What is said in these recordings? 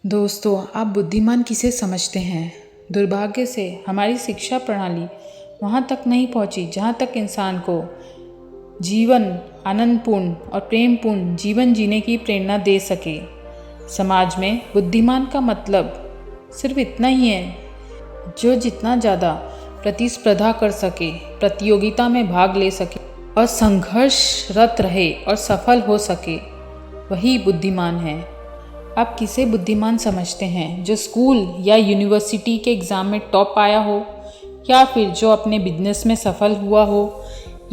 दोस्तों, आप बुद्धिमान किसे समझते हैं? दुर्भाग्य से हमारी शिक्षा प्रणाली वहाँ तक नहीं पहुँची जहाँ तक इंसान को जीवन आनंदपूर्ण और प्रेमपूर्ण जीवन जीने की प्रेरणा दे सके। समाज में बुद्धिमान का मतलब सिर्फ इतना ही है जो जितना ज़्यादा प्रतिस्पर्धा कर सके, प्रतियोगिता में भाग ले सके और संघर्षरत रहे और सफल हो सके, वही बुद्धिमान है। आप किसे बुद्धिमान समझते हैं? जो स्कूल या यूनिवर्सिटी के एग्ज़ाम में टॉप आया हो, या फिर जो अपने बिजनेस में सफल हुआ हो,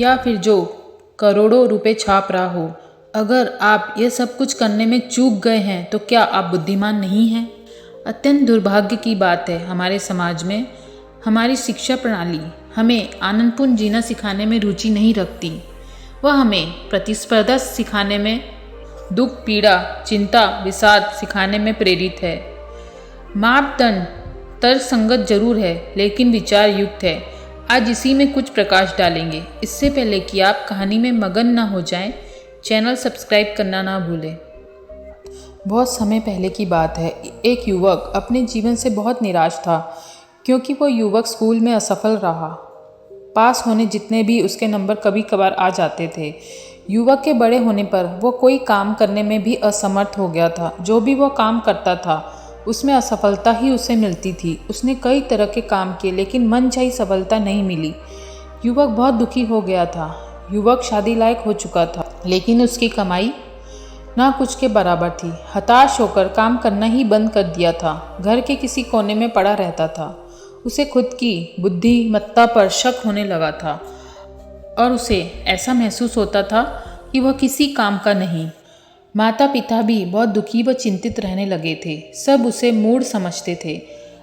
या फिर जो करोड़ों रुपए छाप रहा हो? अगर आप ये सब कुछ करने में चूक गए हैं तो क्या आप बुद्धिमान नहीं हैं? अत्यंत दुर्भाग्य की बात है, हमारे समाज में हमारी शिक्षा प्रणाली हमें आनंदपूर्ण जीना सिखाने में रुचि नहीं रखती। वह हमें प्रतिस्पर्धा सिखाने में, दुख, पीड़ा, चिंता, विषाद सिखाने में प्रेरित है। मापदंड तर्कसंगत जरूर है लेकिन विचार युक्त है। आज इसी में कुछ प्रकाश डालेंगे। इससे पहले कि आप कहानी में मगन ना हो जाएं, चैनल सब्सक्राइब करना ना भूलें। बहुत समय पहले की बात है। एक युवक अपने जीवन से बहुत निराश था क्योंकि वो युवक स्कूल में असफल रहा। पास होने जितने भी उसके नंबर कभी कभार आ जाते थे। युवक के बड़े होने पर वो कोई काम करने में भी असमर्थ हो गया था। जो भी वो काम करता था उसमें असफलता ही उसे मिलती थी। उसने कई तरह के काम किए लेकिन मनचाही सफलता नहीं मिली। युवक बहुत दुखी हो गया था। युवक शादी लायक हो चुका था लेकिन उसकी कमाई ना कुछ के बराबर थी। हताश होकर काम करना ही बंद कर दिया था। घर के किसी कोने में पड़ा रहता था। उसे खुद की बुद्धिमत्ता पर शक होने लगा था और उसे ऐसा महसूस होता था कि वह किसी काम का नहीं। माता पिता भी बहुत दुखी व चिंतित रहने लगे थे। सब उसे मूढ़ समझते थे।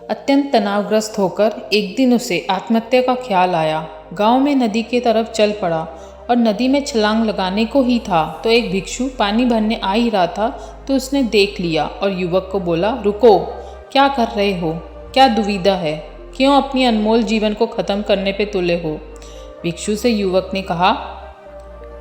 अत्यंत तनावग्रस्त होकर एक दिन उसे आत्महत्या का ख्याल आया। गांव में नदी के तरफ चल पड़ा और नदी में छलांग लगाने को ही था तो एक भिक्षु पानी भरने आ ही रहा था तो उसने देख लिया और युवक को बोला, रुको, क्या कर रहे हो? क्या दुविधा है? क्यों अपनी अनमोल जीवन को ख़त्म करने पे तुले हो? भिक्षु से युवक ने कहा,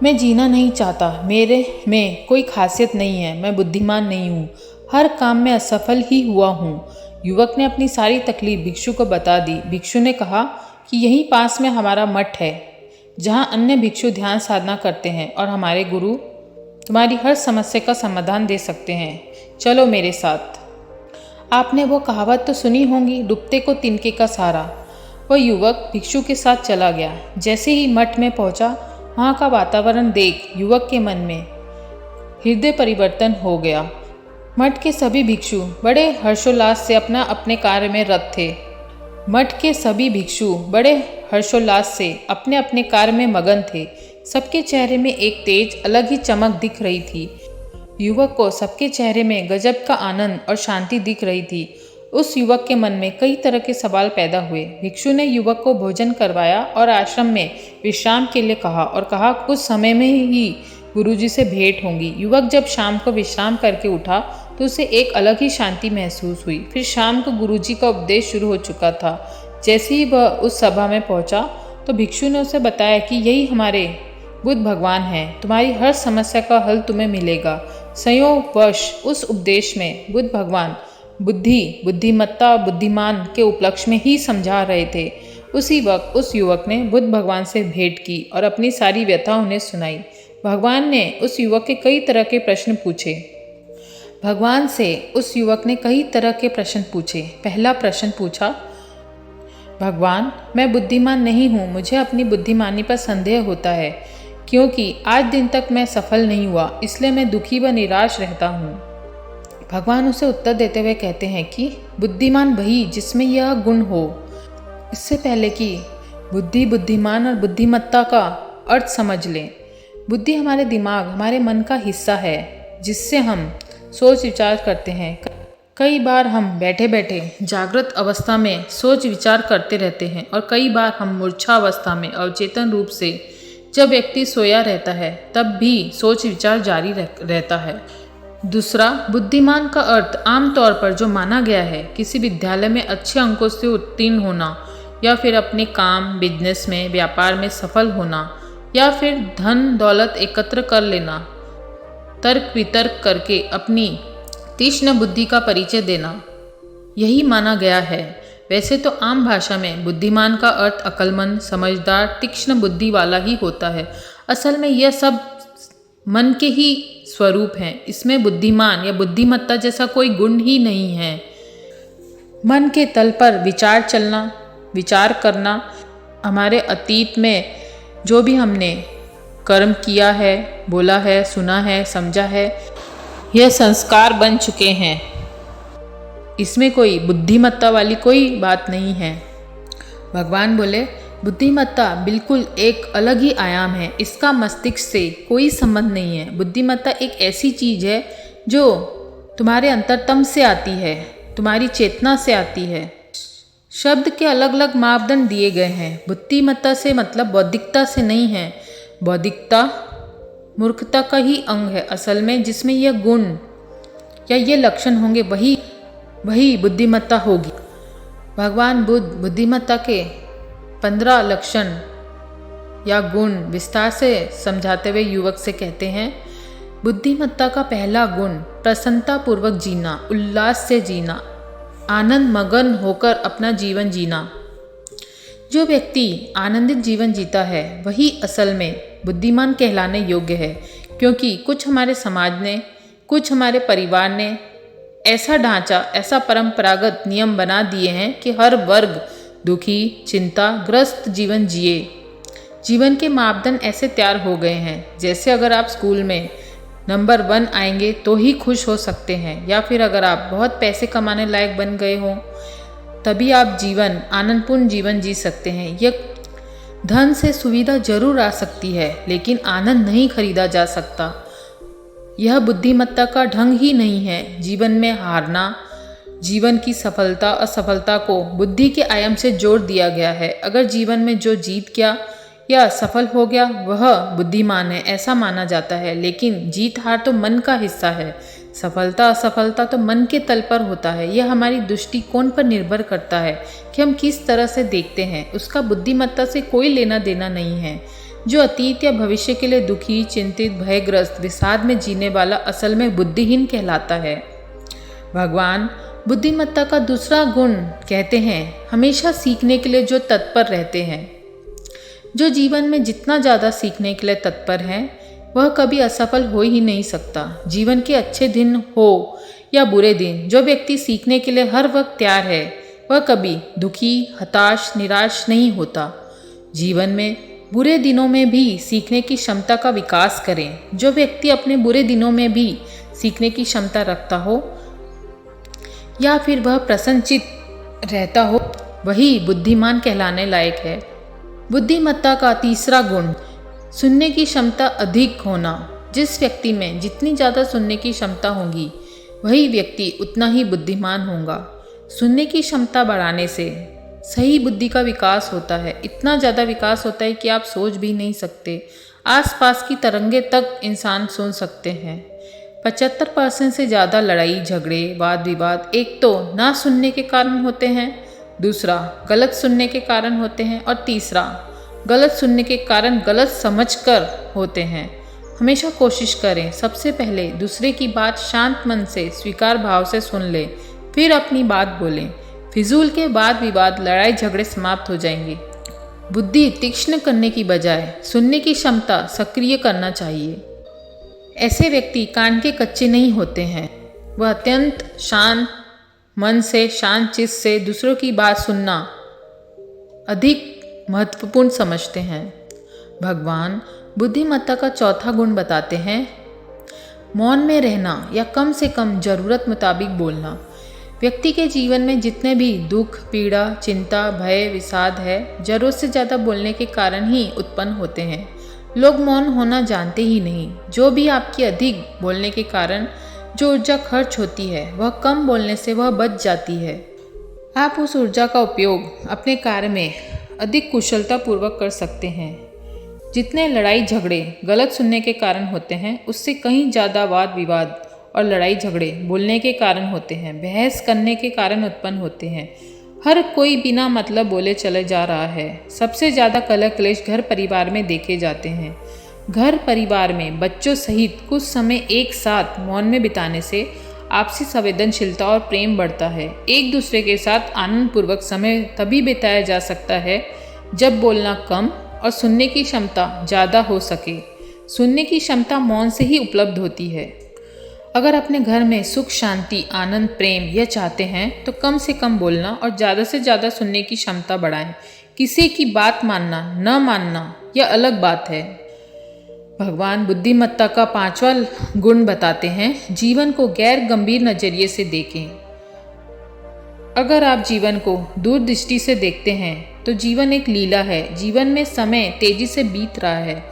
मैं जीना नहीं चाहता। मेरे में कोई खासियत नहीं है। मैं बुद्धिमान नहीं हूँ। हर काम में असफल ही हुआ हूँ। युवक ने अपनी सारी तकलीफ भिक्षु को बता दी। भिक्षु ने कहा कि यहीं पास में हमारा मठ है जहाँ अन्य भिक्षु ध्यान साधना करते हैं और हमारे गुरु तुम्हारी हर समस्या का समाधान दे सकते हैं। चलो मेरे साथ। आपने वो कहावत तो सुनी होगी, डूबते को तिनके का सहारा। वह युवक भिक्षु के साथ चला गया। जैसे ही मठ में पहुंचा, वहाँ का वातावरण देख युवक के मन में हृदय परिवर्तन हो गया। मठ के सभी भिक्षु बड़े हर्षोल्लास से अपने कार्य में रत थे। मठ के सभी भिक्षु बड़े हर्षोल्लास से अपने अपने कार्य में मगन थे। सबके चेहरे में एक तेज अलग ही चमक दिख रही थी। युवक को सबके चेहरे में गजब का आनंद और शांति दिख रही थी। उस युवक के मन में कई तरह के सवाल पैदा हुए। भिक्षु ने युवक को भोजन करवाया और आश्रम में विश्राम के लिए कहा और कहा, कुछ समय में ही गुरुजी से भेंट होंगी। युवक जब शाम को विश्राम करके उठा तो उसे एक अलग ही शांति महसूस हुई। फिर शाम को गुरुजी का उपदेश शुरू हो चुका था। जैसे ही वह उस सभा में पहुंचा तो भिक्षु ने उसे बताया कि यही हमारे बुद्ध भगवान हैं। तुम्हारी हर समस्या का हल तुम्हें मिलेगा। संयोगवश उस उपदेश में बुद्ध भगवान बुद्धि, बुद्धिमत्ता, बुद्धिमान के उपलक्ष्य में ही समझा रहे थे। उसी वक्त उस युवक ने बुद्ध भगवान से भेंट की और अपनी सारी व्यथा उन्हें सुनाई। भगवान ने उस युवक के कई तरह के प्रश्न पूछे। भगवान से उस युवक ने कई तरह के प्रश्न पूछे। पहला प्रश्न पूछा, भगवान, मैं बुद्धिमान नहीं हूँ। मुझे अपनी बुद्धिमानी पर संदेह होता है क्योंकि आज दिन तक मैं सफल नहीं हुआ, इसलिए मैं दुखी व निराश रहता हूँ। भगवान उसे उत्तर देते हुए कहते हैं कि बुद्धिमान वही जिसमें यह गुण हो। इससे पहले कि बुद्धि, बुद्धिमान और बुद्धिमत्ता का अर्थ समझ लें, बुद्धि हमारे दिमाग, हमारे मन का हिस्सा है जिससे हम सोच विचार करते हैं। कई बार हम बैठे बैठे जागृत अवस्था में सोच विचार करते रहते हैं और कई बार हम मूर्छा अवस्था में अवचेतन रूप से, जब व्यक्ति सोया रहता है, तब भी सोच विचार जारी रहता है। दूसरा, बुद्धिमान का अर्थ आमतौर पर जो माना गया है, किसी विद्यालय में अच्छे अंकों से उत्तीर्ण होना, या फिर अपने काम, बिजनेस में, व्यापार में सफल होना, या फिर धन दौलत एकत्र कर लेना, तर्क वितर्क करके अपनी तीक्ष्ण बुद्धि का परिचय देना, यही माना गया है। वैसे तो आम भाषा में बुद्धिमान का अर्थ अक्लमंद, समझदार, तीक्ष्ण बुद्धि वाला ही होता है। असल में यह सब मन के ही स्वरूप हैं। इसमें बुद्धिमान या बुद्धिमत्ता जैसा कोई गुण ही नहीं है। मन के तल पर विचार करना, हमारे अतीत में जो भी हमने कर्म किया है, बोला है, सुना है, समझा है, यह संस्कार बन चुके हैं। इसमें कोई बुद्धिमत्ता वाली कोई बात नहीं है। भगवान बोले, बुद्धिमत्ता बिल्कुल एक अलग ही आयाम है, इसका मस्तिष्क से कोई संबंध नहीं है। बुद्धिमत्ता एक ऐसी चीज़ है जो तुम्हारे अंतरतम से आती है, तुम्हारी चेतना से आती है। शब्द के अलग अलग मापदंड दिए गए हैं। बुद्धिमत्ता से मतलब बौद्धिकता से नहीं है। बौद्धिकता मूर्खता का ही अंग है। असल में जिसमें यह गुण या ये लक्षण होंगे वही बुद्धिमत्ता होगी। भगवान बुद्ध बुद्धिमत्ता के 15 लक्षण या गुण विस्तार से समझाते हुए युवक से कहते हैं, बुद्धिमत्ता का पहला गुण प्रसन्नता पूर्वक जीना, उल्लास से जीना, आनंद मगन होकर अपना जीवन जीना। जो व्यक्ति आनंदित जीवन जीता है वही असल में बुद्धिमान कहलाने योग्य है। क्योंकि कुछ हमारे समाज ने, कुछ हमारे परिवार ने ऐसा ढांचा, ऐसा परंपरागत नियम बना दिए हैं कि हर वर्ग दुखी, चिंताग्रस्त जीवन जिए। जीवन के मापदंड ऐसे तैयार हो गए हैं जैसे अगर आप स्कूल में नंबर 1 आएंगे तो ही खुश हो सकते हैं, या फिर अगर आप बहुत पैसे कमाने लायक बन गए हों तभी आप आनंदपूर्ण जीवन जी सकते हैं। यह धन से सुविधा जरूर आ सकती है लेकिन आनंद नहीं खरीदा जा सकता। यह बुद्धिमत्ता का ढंग ही नहीं है। जीवन में हारना, जीवन की सफलता असफलता को बुद्धि के आयाम से जोड़ दिया गया है। अगर जीवन में जो जीत गया या सफल हो गया वह बुद्धिमान है, ऐसा माना जाता है। लेकिन जीत हार तो मन का हिस्सा है, सफलता असफलता तो मन के तल पर होता है। यह हमारी दृष्टिकोण पर निर्भर करता है कि हम किस तरह से देखते हैं। उसका बुद्धिमत्ता से कोई लेना देना नहीं है। जो अतीत या भविष्य के लिए दुखी, चिंतित, भयग्रस्त, विषाद में जीने वाला असल में बुद्धिहीन कहलाता है। भगवान बुद्धिमत्ता का दूसरा गुण कहते हैं, हमेशा सीखने के लिए जो तत्पर रहते हैं। जो जीवन में जितना ज़्यादा सीखने के लिए तत्पर है वह कभी असफल हो ही नहीं सकता। जीवन के अच्छे दिन हो या बुरे दिन, जो व्यक्ति सीखने के लिए हर वक्त तैयार है वह कभी दुखी, हताश, निराश नहीं होता। जीवन में बुरे दिनों में भी सीखने की क्षमता का विकास करें। जो व्यक्ति अपने बुरे दिनों में भी सीखने की क्षमता रखता हो या फिर वह प्रसन्नचित्त रहता हो वही बुद्धिमान कहलाने लायक है। बुद्धिमत्ता का तीसरा गुण सुनने की क्षमता अधिक होना। जिस व्यक्ति में जितनी ज़्यादा सुनने की क्षमता होगी वही व्यक्ति उतना ही बुद्धिमान होगा। सुनने की क्षमता बढ़ाने से सही बुद्धि का विकास होता है। इतना ज़्यादा विकास होता है कि आप सोच भी नहीं सकते। आसपास की तरंगे तक इंसान सुन सकते हैं। 75% से ज़्यादा लड़ाई झगड़े वाद विवाद एक तो ना सुनने के कारण होते हैं, दूसरा गलत सुनने के कारण होते हैं और तीसरा गलत सुनने के कारण गलत समझकर होते हैं। हमेशा कोशिश करें सबसे पहले दूसरे की बात शांत मन से स्वीकार भाव से सुन लें, फिर अपनी बात बोलें। फिजूल के वाद विवाद लड़ाई झगड़े समाप्त हो जाएंगे। बुद्धि तीक्ष्ण करने की बजाय सुनने की क्षमता सक्रिय करना चाहिए। ऐसे व्यक्ति कान के कच्चे नहीं होते हैं। वह अत्यंत शांत मन से, शांत चित्त से दूसरों की बात सुनना अधिक महत्वपूर्ण समझते हैं। भगवान बुद्धिमत्ता का चौथा गुण बताते हैं, मौन में रहना या कम से कम जरूरत मुताबिक बोलना। व्यक्ति के जीवन में जितने भी दुख, पीड़ा, चिंता, भय, विषाद है, जरूरत से ज़्यादा बोलने के कारण ही उत्पन्न होते हैं। लोग मौन होना जानते ही नहीं। जो भी आपकी अधिक बोलने के कारण जो ऊर्जा खर्च होती है वह कम बोलने से वह बच जाती है। आप उस ऊर्जा का उपयोग अपने कार्य में अधिक कुशलतापूर्वक कर सकते हैं। जितने लड़ाई झगड़े गलत सुनने के कारण होते हैं उससे कहीं ज़्यादा वाद विवाद और लड़ाई झगड़े बोलने के कारण होते हैं, बहस करने के कारण उत्पन्न होते हैं। हर कोई बिना मतलब बोले चले जा रहा है। सबसे ज़्यादा कलह क्लेश घर परिवार में देखे जाते हैं। घर परिवार में बच्चों सहित कुछ समय एक साथ मौन में बिताने से आपसी संवेदनशीलता और प्रेम बढ़ता है। एक दूसरे के साथ आनंदपूर्वक समय तभी बिताया जा सकता है जब बोलना कम और सुनने की क्षमता ज़्यादा हो सके। सुनने की क्षमता मौन से ही उपलब्ध होती है। अगर अपने घर में सुख, शांति, आनंद, प्रेम यह चाहते हैं तो कम से कम बोलना और ज़्यादा से ज़्यादा सुनने की क्षमता बढ़ाएं। किसी की बात मानना न मानना यह अलग बात है। भगवान बुद्धिमत्ता का 5वां गुण बताते हैं, जीवन को गैर गंभीर नजरिए से देखें। अगर आप जीवन को दूरदृष्टि से देखते हैं तो जीवन एक लीला है। जीवन में समय तेजी से बीत रहा है।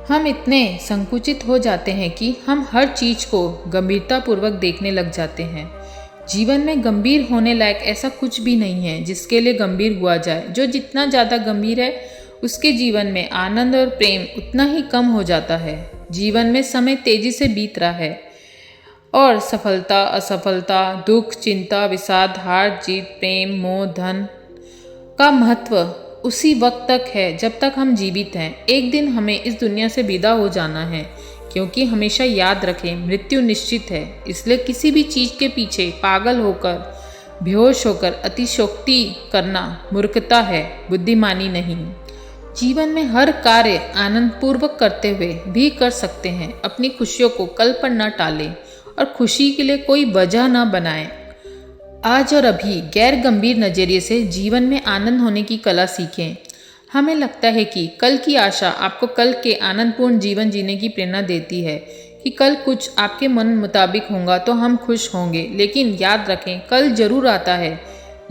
हम इतने संकुचित हो जाते हैं कि हम हर चीज को गंभीरतापूर्वक देखने लग जाते हैं। जीवन में गंभीर होने लायक ऐसा कुछ भी नहीं है जिसके लिए गंभीर हुआ जाए। जो जितना ज़्यादा गंभीर है उसके जीवन में आनंद और प्रेम उतना ही कम हो जाता है। जीवन में समय तेजी से बीत रहा है और सफलता, असफलता, दुख, चिंता, विषाद, हार जीत, प्रेम, मोह, धन का महत्व उसी वक्त तक है जब तक हम जीवित हैं। एक दिन हमें इस दुनिया से विदा हो जाना है, क्योंकि हमेशा याद रखें मृत्यु निश्चित है। इसलिए किसी भी चीज़ के पीछे पागल होकर, बेहोश होकर अतिशयोक्ति करना मूर्खता है, बुद्धिमानी नहीं। जीवन में हर कार्य आनंदपूर्वक करते हुए भी कर सकते हैं। अपनी खुशियों को कल पर न टालें और खुशी के लिए कोई वजह न बनाएं। आज और अभी गैर गंभीर नज़रिए से जीवन में आनंद होने की कला सीखें। हमें लगता है कि कल की आशा आपको कल के आनंदपूर्ण जीवन जीने की प्रेरणा देती है कि कल कुछ आपके मन मुताबिक होगा तो हम खुश होंगे। लेकिन याद रखें, कल जरूर आता है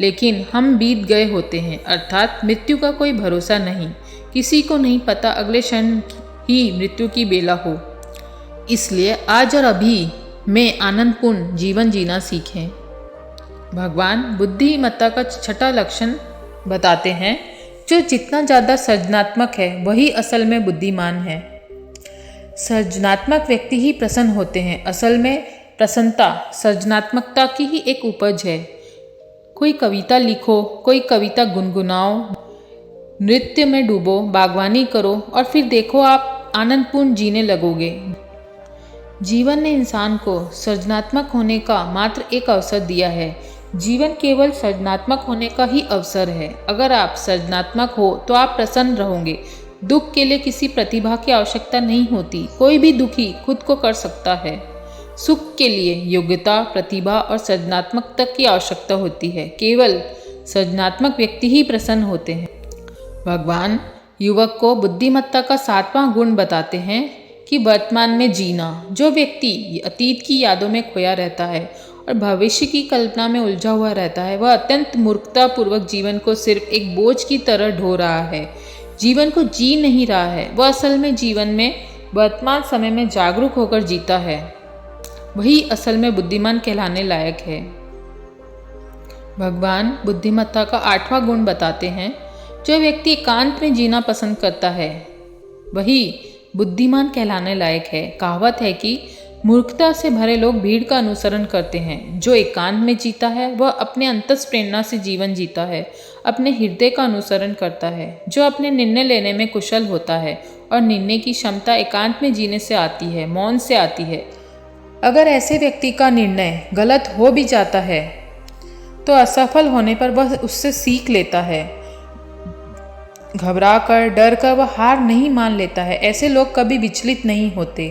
लेकिन हम बीत गए होते हैं। अर्थात मृत्यु का कोई भरोसा नहीं। किसी को नहीं पता अगले क्षण ही मृत्यु की बेला हो। इसलिए आज और अभी में आनंदपूर्ण जीवन जीना सीखें। भगवान बुद्धिमत्ता का 6वां लक्षण बताते हैं, जो जितना ज़्यादा सृजनात्मक है वही असल में बुद्धिमान है। सृजनात्मक व्यक्ति ही प्रसन्न होते हैं। असल में प्रसन्नता सृजनात्मकता की ही एक उपज है। कोई कविता लिखो, कोई कविता गुनगुनाओ, नृत्य में डूबो, बागवानी करो और फिर देखो आप आनंदपूर्ण जीने लगोगे। जीवन ने इंसान को सृजनात्मक होने का मात्र एक अवसर दिया है। जीवन केवल सृजनात्मक होने का ही अवसर है। अगर आप सृजनात्मक हो तो आप प्रसन्न रहोगे। दुख के लिए किसी प्रतिभा की आवश्यकता नहीं होती। कोई भी दुखी खुद को कर सकता है। सुख के लिए योग्यता, प्रतिभा और सृजनात्मकता की आवश्यकता होती है। केवल सृजनात्मक व्यक्ति ही प्रसन्न होते हैं। भगवान युवक को बुद्धिमत्ता का 7वां गुण बताते हैं कि वर्तमान में जीना। जो व्यक्ति अतीत की यादों में खोया रहता है और भविष्य की कल्पना में उलझा हुआ रहता है, वह अत्यंत मूर्खतापूर्वक जीवन को सिर्फ एक बोझ की तरह ढो रहा है। जीवन को जी नहीं रहा है। वह असल में जीवन में वर्तमान समय में जागरूक होकर जीता है। वही असल में बुद्धिमान कहलाने लायक है। भगवान बुद्धिमत्ता का 8वां गुण बताते हैं, जो व्यक्ति एकांत में जीना पसंद करता है वही बुद्धिमान कहलाने लायक है। कहावत है कि मूर्खता से भरे लोग भीड़ का अनुसरण करते हैं। जो एकांत में जीता है वह अपने अंतस प्रेरणा से जीवन जीता है, अपने हृदय का अनुसरण करता है। जो अपने निर्णय लेने में कुशल होता है और निर्णय की क्षमता एकांत में जीने से आती है, मौन से आती है। अगर ऐसे व्यक्ति का निर्णय गलत हो भी जाता है तो असफल होने पर वह उससे सीख लेता है। घबरा कर, डर कर वह हार नहीं मान लेता है। ऐसे लोग कभी विचलित नहीं होते।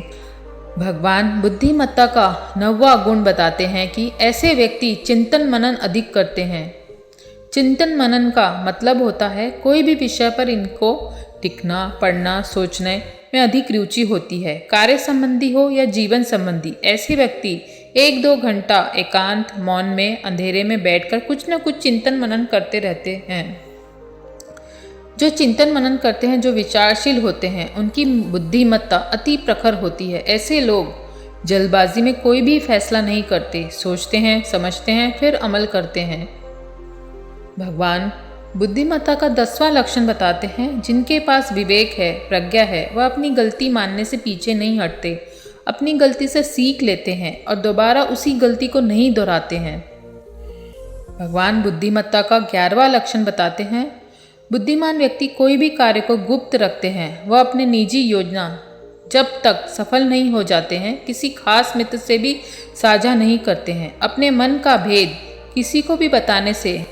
भगवान बुद्धिमत्ता का 9वां गुण बताते हैं कि ऐसे व्यक्ति चिंतन मनन अधिक करते हैं। चिंतन मनन का मतलब होता है कोई भी विषय पर इनको लिखना, पढ़ना, सोचने में अधिक रुचि होती है। कार्य संबंधी हो या जीवन संबंधी, ऐसे व्यक्ति 1-2 घंटा एकांत मौन में अंधेरे में बैठकर कुछ न कुछ चिंतन मनन करते रहते हैं। जो चिंतन मनन करते हैं, जो विचारशील होते हैं, उनकी बुद्धिमत्ता अति प्रखर होती है। ऐसे लोग जल्दबाजी में कोई भी फैसला नहीं करते, सोचते हैं, समझते हैं, फिर अमल करते हैं। भगवान बुद्धिमत्ता का 10वां लक्षण बताते हैं, जिनके पास विवेक है, प्रज्ञा है, वह अपनी गलती मानने से पीछे नहीं हटते, अपनी गलती से सीख लेते हैं और दोबारा उसी गलती को नहीं दोहराते हैं। भगवान बुद्धिमत्ता का 11वां लक्षण बताते हैं, बुद्धिमान व्यक्ति कोई भी कार्य को गुप्त रखते हैं। वह अपने निजी योजना जब तक सफल नहीं हो जाते हैं, किसी खास मित्र से भी साझा नहीं करते हैं। अपने मन का भेद किसी को भी बताने से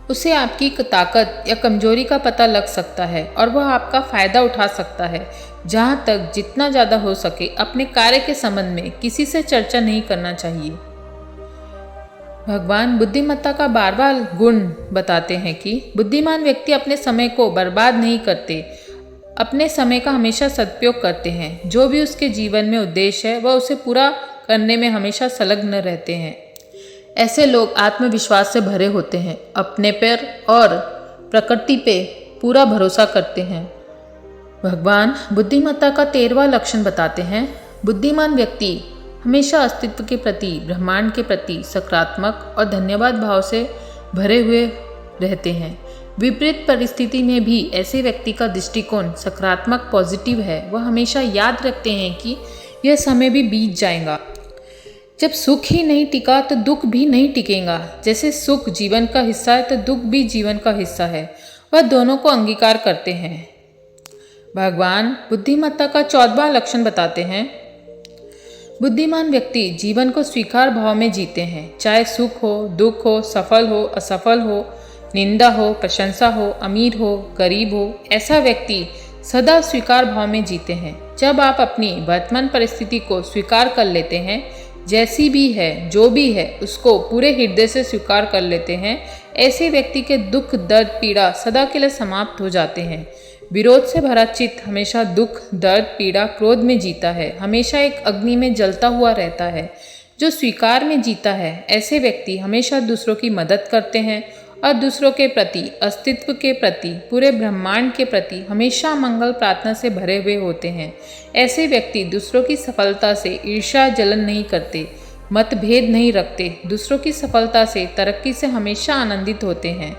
उसे आपकी ताकत या कमजोरी का पता लग सकता है और वह आपका फ़ायदा उठा सकता है। जहाँ तक जितना ज़्यादा हो सके अपने कार्य के संबंध में किसी से चर्चा नहीं करना चाहिए। भगवान बुद्धिमत्ता का बार बार गुण बताते हैं कि बुद्धिमान व्यक्ति अपने समय को बर्बाद नहीं करते, अपने समय का हमेशा सदुपयोग करते हैं। जो भी उसके जीवन में उद्देश्य है वह उसे पूरा करने में हमेशा संलग्न रहते हैं। ऐसे लोग आत्मविश्वास से भरे होते हैं, अपने पर और प्रकृति पे पूरा भरोसा करते हैं। भगवान बुद्धिमत्ता का 13वां लक्षण बताते हैं। बुद्धिमान व्यक्ति हमेशा अस्तित्व के प्रति, ब्रह्मांड के प्रति सकारात्मक और धन्यवाद भाव से भरे हुए रहते हैं। विपरीत परिस्थिति में भी ऐसे व्यक्ति का दृष्टिकोण सकारात्मक पॉजिटिव है। वह हमेशा याद रखते हैं कि यह समय भी बीत जाएगा। जब सुख ही नहीं टिका तो दुख भी नहीं टिकेगा। जैसे सुख जीवन का हिस्सा है तो दुख भी जीवन का हिस्सा है। वह दोनों को अंगीकार करते हैं। भगवान बुद्धिमत्ता का 14वां लक्षण बताते हैं। बुद्धिमान व्यक्ति जीवन को स्वीकार भाव में जीते हैं। चाहे सुख हो, दुख हो, सफल हो, असफल हो, निंदा हो, प्रशंसा हो, अमीर हो, गरीब हो, ऐसा व्यक्ति सदा स्वीकार भाव में जीते हैं। जब आप अपनी वर्तमान परिस्थिति को स्वीकार कर लेते हैं, जैसी भी है, जो भी है, उसको पूरे हृदय से स्वीकार कर लेते हैं, ऐसे व्यक्ति के दुख, दर्द, पीड़ा सदा के लिए समाप्त हो जाते हैं। विरोध से भरा चित्त हमेशा दुख, दर्द, पीड़ा, क्रोध में जीता है, हमेशा एक अग्नि में जलता हुआ रहता है। जो स्वीकार में जीता है, ऐसे व्यक्ति हमेशा दूसरों की मदद करते हैं और दूसरों के प्रति, अस्तित्व के प्रति, पूरे ब्रह्मांड के प्रति हमेशा मंगल प्रार्थना से भरे हुए होते हैं। ऐसे व्यक्ति दूसरों की सफलता से ईर्ष्या जलन नहीं करते, मतभेद नहीं रखते, दूसरों की सफलता से, तरक्की से हमेशा आनंदित होते हैं।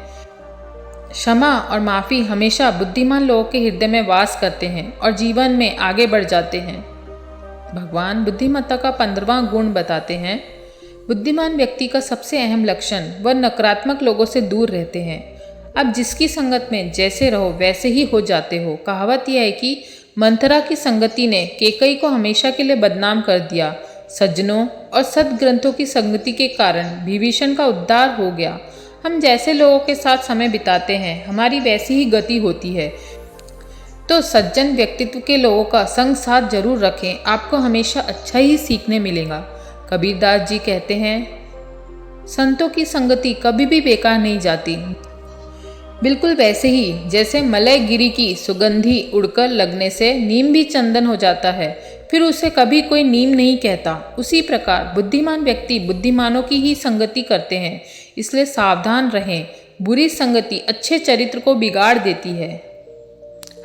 क्षमा और माफ़ी हमेशा बुद्धिमान लोगों के हृदय में वास करते हैं और जीवन में आगे बढ़ जाते हैं। भगवान बुद्धिमत्ता का 15वां गुण बताते हैं। बुद्धिमान व्यक्ति का सबसे अहम लक्षण, वह नकारात्मक लोगों से दूर रहते हैं। अब जिसकी संगत में जैसे रहो वैसे ही हो जाते हो। कहावत यह है कि मंथरा की संगति ने कैकई को हमेशा के लिए बदनाम कर दिया। सज्जनों और सद्ग्रंथों की संगति के कारण विभीषण का उद्धार हो गया। हम जैसे लोगों के साथ समय बिताते हैं, हमारी वैसी ही गति होती है। तो सज्जन व्यक्तित्व के लोगों का संग साथ जरूर रखें, आपको हमेशा अच्छा ही सीखने मिलेगा। कबीरदास जी कहते हैं, संतों की संगति कभी भी बेकार नहीं जाती। बिल्कुल वैसे ही जैसे मलय गिरी की सुगंधी उड़कर लगने से नीम भी चंदन हो जाता है, फिर उसे कभी कोई नीम नहीं कहता। उसी प्रकार बुद्धिमान व्यक्ति बुद्धिमानों की ही संगति करते हैं, इसलिए सावधान रहें। बुरी संगति अच्छे चरित्र को बिगाड़ देती है।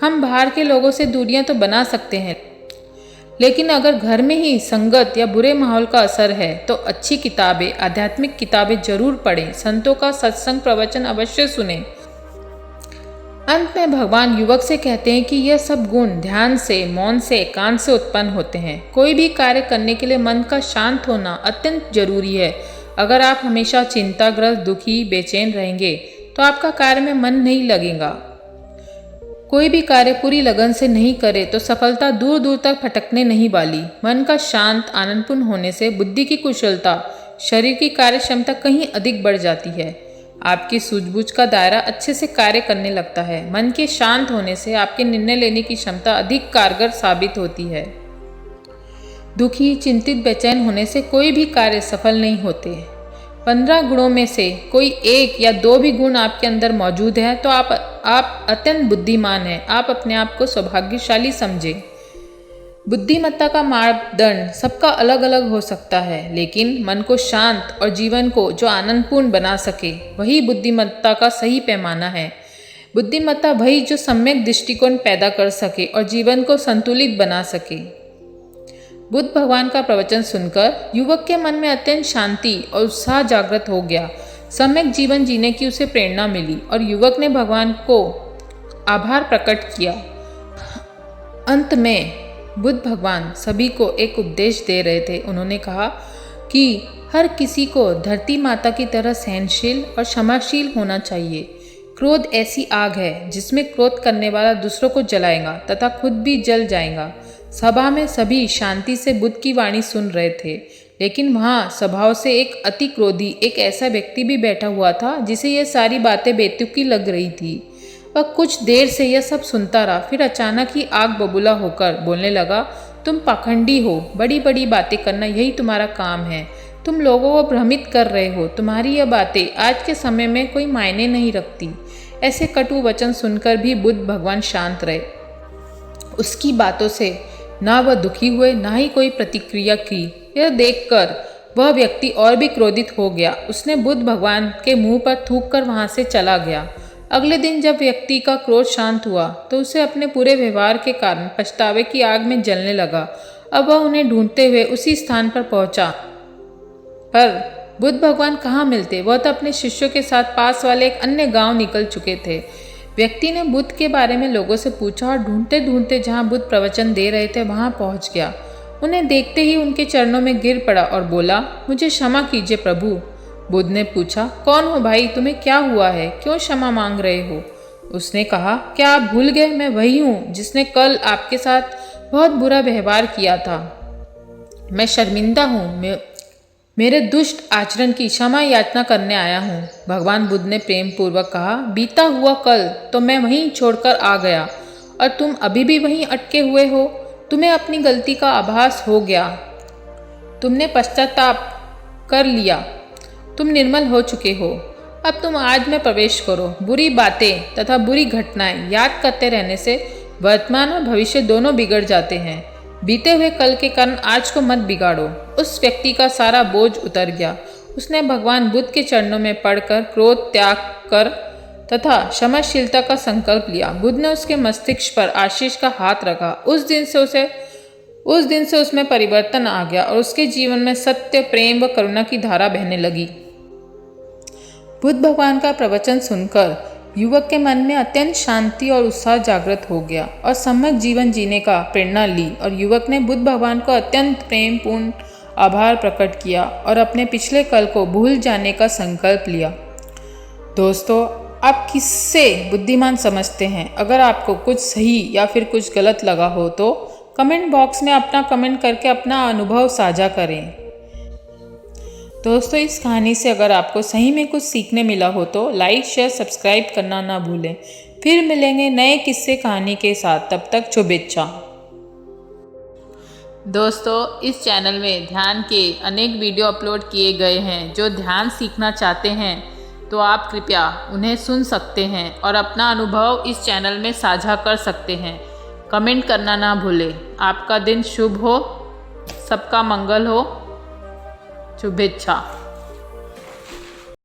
हम बाहर के लोगों से दूरियां तो बना सकते हैं, लेकिन अगर घर में ही संगत या बुरे माहौल का असर है तो अच्छी किताबें, आध्यात्मिक किताबें जरूर पढ़ें, संतों का सत्संग प्रवचन अवश्य सुनें। अंत में भगवान युवक से कहते हैं कि यह सब गुण ध्यान से, मौन से, एकांत से उत्पन्न होते हैं। कोई भी कार्य करने के लिए मन का शांत होना अत्यंत जरूरी है। अगर आप हमेशा चिंताग्रस्त, दुखी, बेचैन रहेंगे तो आपका कार्य में मन नहीं लगेगा। कोई भी कार्य पूरी लगन से नहीं करे तो सफलता दूर दूर तक भटकने नहीं वाली। मन का शांत, आनंदपूर्ण होने से बुद्धि की कुशलता, शरीर की कार्य क्षमता कहीं अधिक बढ़ जाती है। आपकी सूझबूझ का दायरा अच्छे से कार्य करने लगता है। मन के शांत होने से आपके निर्णय लेने की क्षमता अधिक कारगर साबित होती है। दुखी, चिंतित, बेचैन होने से कोई भी कार्य सफल नहीं होते। 15 गुणों में से कोई 1 या 2 भी गुण आपके अंदर मौजूद है तो आप अत्यंत बुद्धिमान हैं। आप अपने आप को सौभाग्यशाली समझें। बुद्धिमत्ता का मापदंड सबका अलग अलग हो सकता है, लेकिन मन को शांत और जीवन को जो आनंदपूर्ण बना सके वही बुद्धिमत्ता का सही पैमाना है। बुद्धिमत्ता वही जो सम्यक दृष्टिकोण पैदा कर सके और जीवन को संतुलित बना सके। बुद्ध भगवान का प्रवचन सुनकर युवक के मन में अत्यंत शांति और उत्साह जागृत हो गया। सम्यक जीवन जीने की उसे प्रेरणा मिली और युवक ने भगवान को आभार प्रकट किया। अंत में बुद्ध भगवान सभी को एक उपदेश दे रहे थे। उन्होंने कहा कि हर किसी को धरती माता की तरह सहनशील और क्षमाशील होना चाहिए। क्रोध ऐसी आग है जिसमें क्रोध करने वाला दूसरों को जलाएगा तथा खुद भी जल जाएगा। सभा में सभी शांति से बुद्ध की वाणी सुन रहे थे, लेकिन वहाँ स्वभाव से एक अति क्रोधी एक ऐसा व्यक्ति भी बैठा हुआ था जिसे यह सारी बातें बेतुकी लग रही थी। वह कुछ देर से यह सब सुनता रहा, फिर अचानक ही आग बबूला होकर बोलने लगा, तुम पाखंडी हो, बड़ी बड़ी बातें करना यही तुम्हारा काम है। तुम लोगों को भ्रमित कर रहे हो। तुम्हारी यह बातें आज के समय में कोई मायने नहीं रखती। ऐसे कटु वचन सुनकर भी बुद्ध भगवान शांत रहे। उसकी बातों से ना वह दुखी हुए, ना ही कोई प्रतिक्रिया की। यह देखकर वह व्यक्ति और भी क्रोधित हो गया। उसने बुद्ध भगवान के मुंह पर थूक कर वहां से चला गया। अगले दिन जब व्यक्ति का क्रोध शांत हुआ तो उसे अपने पूरे व्यवहार के कारण पछतावे की आग में जलने लगा। अब वह उन्हें ढूंढते हुए उसी स्थान पर पहुंचा, पर बुद्ध भगवान कहाँ मिलते। वह तो अपने शिष्यों के साथ पास वाले एक अन्य गांव निकल चुके थे। व्यक्ति ने बुद्ध के बारे में लोगों से पूछा और ढूंढते ढूंढते जहाँ बुद्ध प्रवचन दे रहे थे वहाँ पहुँच गया। उन्हें देखते ही उनके चरणों में गिर पड़ा और बोला, मुझे क्षमा कीजिए प्रभु। बुद्ध ने पूछा, कौन हो भाई, तुम्हें क्या हुआ है, क्यों क्षमा मांग रहे हो? उसने कहा, क्या आप भूल गए, मैं वही हूँ जिसने कल आपके साथ बहुत बुरा व्यवहार किया था। मैं शर्मिंदा हूँ, मेरे दुष्ट आचरण की क्षमा याचना करने आया हूँ। भगवान बुद्ध ने प्रेम पूर्वक कहा, बीता हुआ कल तो मैं वहीं छोड़कर आ गया और तुम अभी भी वहीं अटके हुए हो। तुम्हें अपनी गलती का आभास हो गया, तुमने पश्चाताप कर लिया, तुम निर्मल हो चुके हो। अब तुम आज में प्रवेश करो। बुरी बातें तथा बुरी घटनाएं याद करते रहने से वर्तमान और भविष्य दोनों बिगड़ जाते हैं। बीते हुए कल के कारण आज को मत बिगाड़ो। उस व्यक्ति का सारा बोझ उतर गया। उसने भगवान बुद्ध के चरणों में पड़कर क्रोध त्याग कर तथा क्षमाशीलता का संकल्प लिया। बुद्ध ने उसके मस्तिष्क पर आशीष का हाथ रखा। उस दिन से उसमें परिवर्तन आ गया और उसके जीवन में सत्य, प्रेम व करुणा की धारा बहने लगी। बुद्ध भगवान का प्रवचन सुनकर युवक के मन में अत्यंत शांति और उत्साह जागृत हो गया और सम्यक जीवन जीने का प्रेरणा ली और युवक ने बुद्ध भगवान को अत्यंत प्रेम पूर्ण आभार प्रकट किया और अपने पिछले कल को भूल जाने का संकल्प लिया। दोस्तों, आप किससे बुद्धिमान समझते हैं? अगर आपको कुछ सही या फिर कुछ गलत लगा हो तो कमेंट बॉक्स में अपना कमेंट करके अपना अनुभव साझा करें। दोस्तों, इस कहानी से अगर आपको सही में कुछ सीखने मिला हो तो लाइक, शेयर, सब्सक्राइब करना ना भूलें। फिर मिलेंगे नए किस्से कहानी के साथ, तब तक शुभेच्छा। दोस्तों, इस चैनल में ध्यान के अनेक वीडियो अपलोड किए गए हैं। जो ध्यान सीखना चाहते हैं तो आप कृपया उन्हें सुन सकते हैं और अपना अनुभव इस चैनल में साझा कर सकते हैं। कमेंट करना ना भूलें। आपका दिन शुभ हो, सबका मंगल हो। शुभेच्छा।